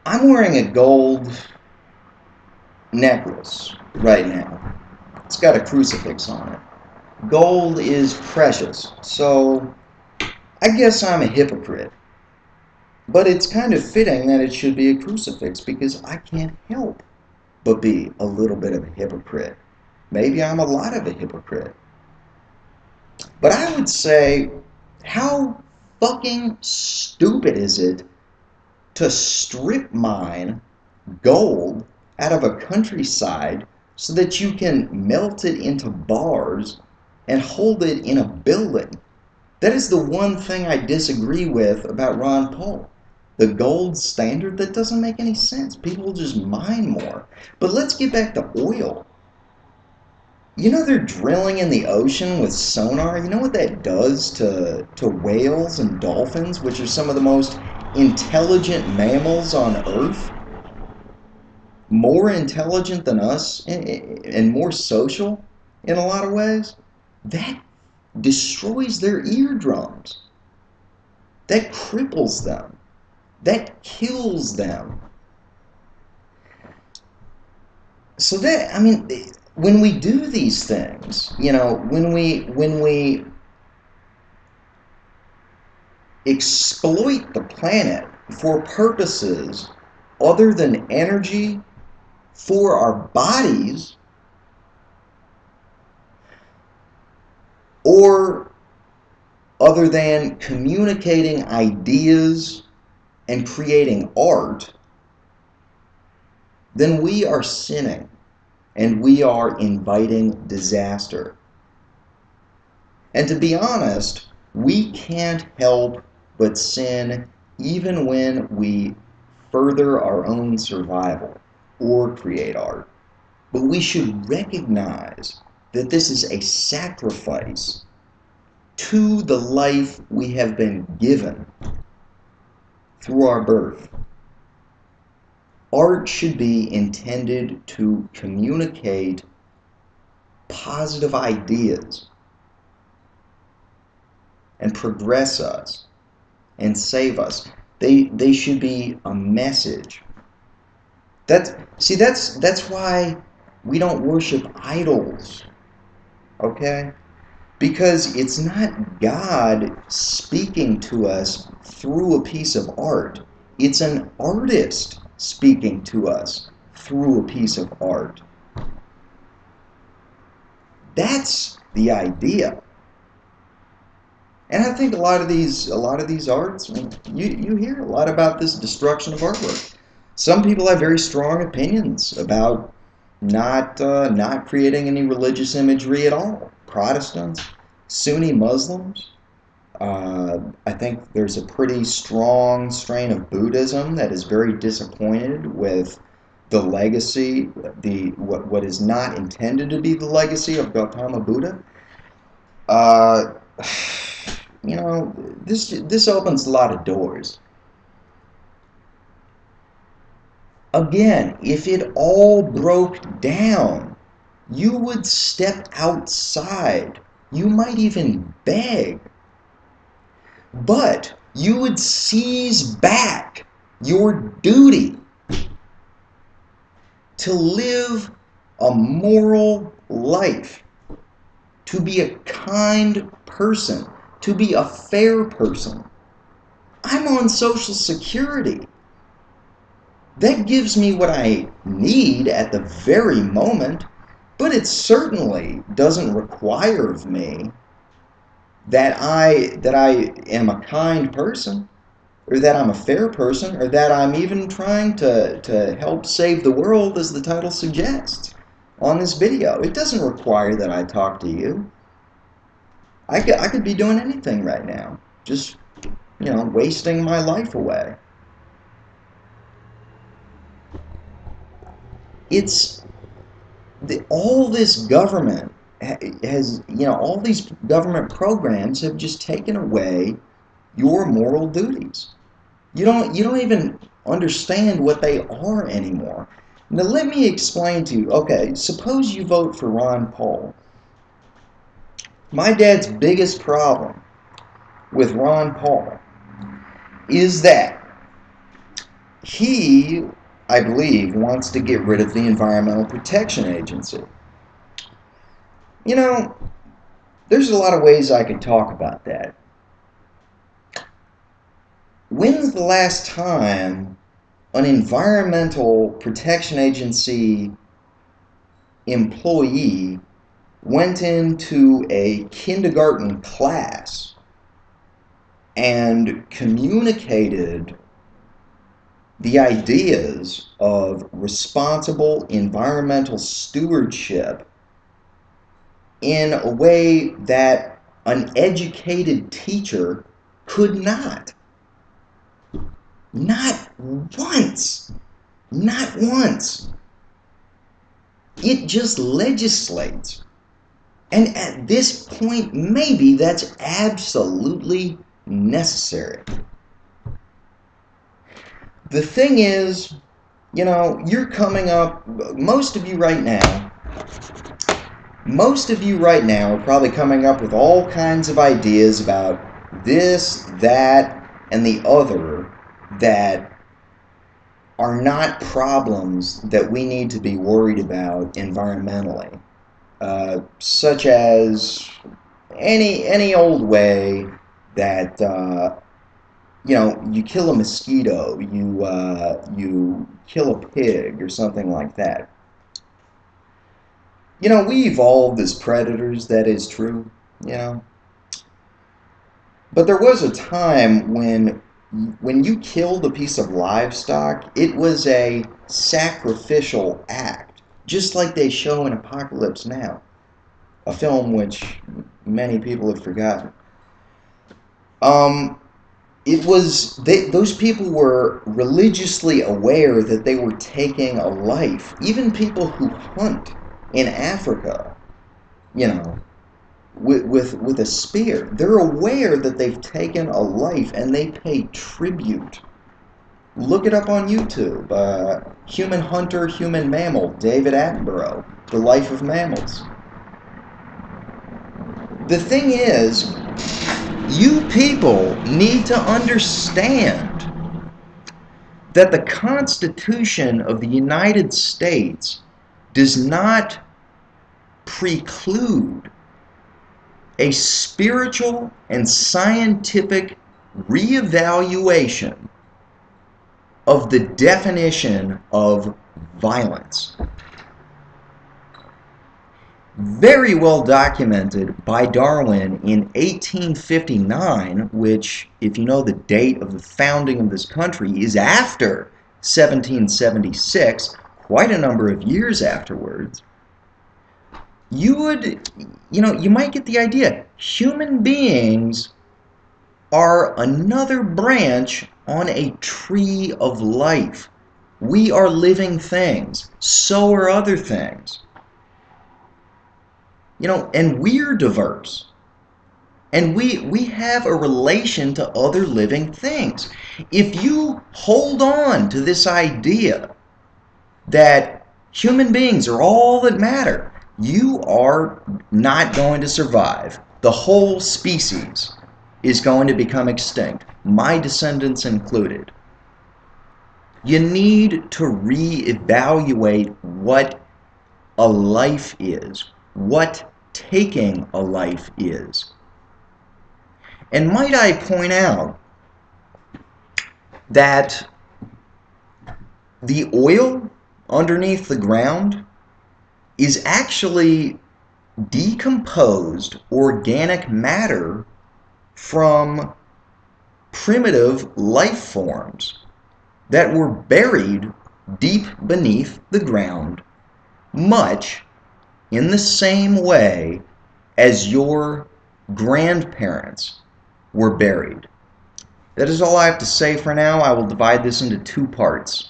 I'm wearing a gold necklace right now. It's got a crucifix on it. Gold is precious, so I guess I'm a hypocrite. But it's kind of fitting that it should be a crucifix because I can't help but be a little bit of a hypocrite. Maybe I'm a lot of a hypocrite. But I would say, how fucking stupid is it to strip mine gold out of a countryside so that you can melt it into bars and hold it in a building? That is the one thing I disagree with about Ron Paul. The gold standard, that doesn't make any sense. People just mine more. But let's get back to oil. You know they're drilling in the ocean with sonar. You know what that does to whales and dolphins, which are some of the most intelligent mammals on Earth? More intelligent than us and more social in a lot of ways. That destroys their eardrums. That cripples them. That kills them. So that, I mean, when we do these things, when we exploit the planet for purposes other than energy for our bodies, or other than communicating ideas and creating art, then we are sinning and we are inviting disaster. And to be honest, we can't help but sin even when we further our own survival or create art. But we should recognize that this is a sacrifice to the life we have been given through our birth. Art should be intended to communicate positive ideas and progress us and save us. They should be a message. That's why we don't worship idols, okay? Because it's not God speaking to us through a piece of art. It's an artist speaking to us through a piece of art. That's the idea. And I think a lot of these arts, I mean, you hear a lot about this destruction of artwork. Some people have very strong opinions about not creating any religious imagery at all. Protestants, Sunni Muslims. I think there's a pretty strong strain of Buddhism that is very disappointed with the legacy, what is not intended to be the legacy of Gautama Buddha. Uh, this opens a lot of doors. Again, if it all broke down, you would step outside. You might even beg. But you would seize back your duty to live a moral life, to be a kind person, to be a fair person. I'm on Social Security. That gives me what I need at the very moment, but it certainly doesn't require of me that I am a kind person, or that I'm a fair person, or that I'm even trying to help save the world, as the title suggests on this video. It doesn't require that I talk to you. I could be doing anything right now, just wasting my life away. It's all this government has, all these government programs have just taken away your moral duties. You don't even understand what they are anymore. Now let me explain to you. Okay, suppose you vote for Ron Paul. My dad's biggest problem with Ron Paul is that he, I believe, wants to get rid of the Environmental Protection Agency. You know, there's a lot of ways I could talk about that. When's the last time an Environmental Protection Agency employee went into a kindergarten class and communicated the ideas of responsible environmental stewardship in a way that an educated teacher could not? Not once. Not once. It just legislates. And at this point, maybe that's absolutely necessary. The thing is, you know, you're coming up, most of you right now are probably coming up with all kinds of ideas about this, that, and the other that are not problems that we need to be worried about environmentally. Such as any old way that you know, you kill a mosquito, you kill a pig or something like that. You know, we evolved as predators, that is true, you know. But there was a time when you killed a piece of livestock, it was a sacrificial act, just like they show in Apocalypse Now, a film which many people have forgotten. Those people were religiously aware that they were taking a life. Even people who hunt in Africa, you know, with a spear, they're aware that they've taken a life and they pay tribute. Look it up on YouTube. Human Hunter, Human Mammal, David Attenborough, The Life of Mammals. The thing is, you people need to understand that the Constitution of the United States does not preclude a spiritual and scientific reevaluation of the definition of violence. Very well documented by Darwin in 1859, which, if you know the date of the founding of this country, is after 1776, quite a number of years afterwards. You might get the idea. Human beings are another branch on a tree of life. We are living things. So are other things. You know, and we're diverse. And we have a relation to other living things. If you hold on to this idea that human beings are all that matter, you are not going to survive. The whole species is going to become extinct, my descendants included. You need to reevaluate what a life is, what taking a life is. And might I point out that the oil underneath the ground is actually decomposed organic matter from primitive life forms that were buried deep beneath the ground, much in the same way as your grandparents were buried. That is all I have to say for now. I will divide this into two parts.